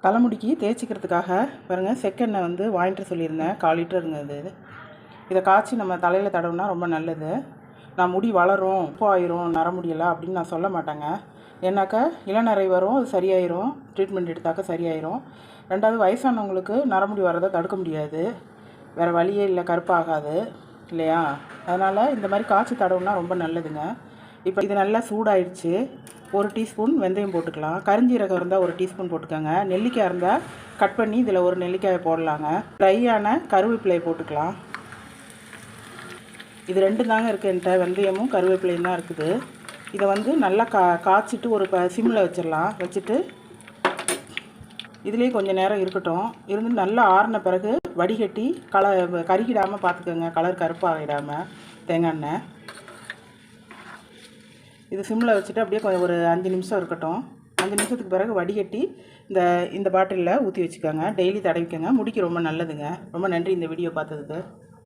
தலைமுடிக்கு தேய்ச்சிக்கிறதுக்காக பாருங்கள் செக்கெண்ணெய் வந்து வாங்கிட்டு சொல்லியிருந்தேன் 1/4 லிட்டருங்க இது. இதை காய்ச்சி நம்ம தலையில் தடவுனா ரொம்ப நல்லது. நான் முடி வளரும் உப்பு ஆயிரும் நரமுடியலாம் அப்படின்னு நான் சொல்ல மாட்டேங்க. ஏன்னாக்கா இளநரை வரும், அது சரியாயிரும், ட்ரீட்மெண்ட் எடுத்தாக்க சரியாயிரும். ரெண்டாவது வயசானவங்களுக்கு நரமுடி வரதை தடுக்க முடியாது, வேறு வழியே இல்லை, கருப்பாகாது இல்லையா? அதனால் இந்த மாதிரி காய்ச்சி தடவுனா ரொம்ப நல்லதுங்க. இப்போ இது நல்லா சூடாயிடுச்சு. 1 டீஸ்பூன் வெந்தயம் போட்டுக்கலாம். கரிஞ்சீரகம் இருந்தால் 1 டீஸ்பூன் போட்டுக்கோங்க. நெல்லிக்காய் இருந்தால் கட் பண்ணி இதில் 1 நெல்லிக்காயை போடலாங்க. ட்ரையான கருவேப்பிலையை போட்டுக்கலாம். இது 2 தாங்க இருக்குது என்கிட்ட, வெந்தயமும் கருவேப்பிலையும் தான் இருக்குது. இதை வந்து நல்லா காய்ச்சிட்டு ஒரு சிம்மில் வச்சிடலாம். வச்சுட்டு இதுலேயே கொஞ்சம் நேரம் இருக்கட்டும். இருந்து நல்லா ஆறின பிறகு வடிகட்டி கருகிடாமல் பார்த்துக்கோங்க, கலர் கருப்பாகிடாமல் தேங்காய் எண்ணெய். இது சிம்மில் வச்சுட்டு அப்படியே கொஞ்சம் ஒரு 5 நிமிஷம் இருக்கட்டும். 5 நிமிஷத்துக்கு பிறகு வடிகட்டி இந்த பாட்டிலில் ஊற்றி வச்சுக்கோங்க. டெய்லி தடவிக்கோங்க, முடிக்கு ரொம்ப நல்லதுங்க. ரொம்ப நன்றி இந்த வீடியோ பார்த்ததுக்கு.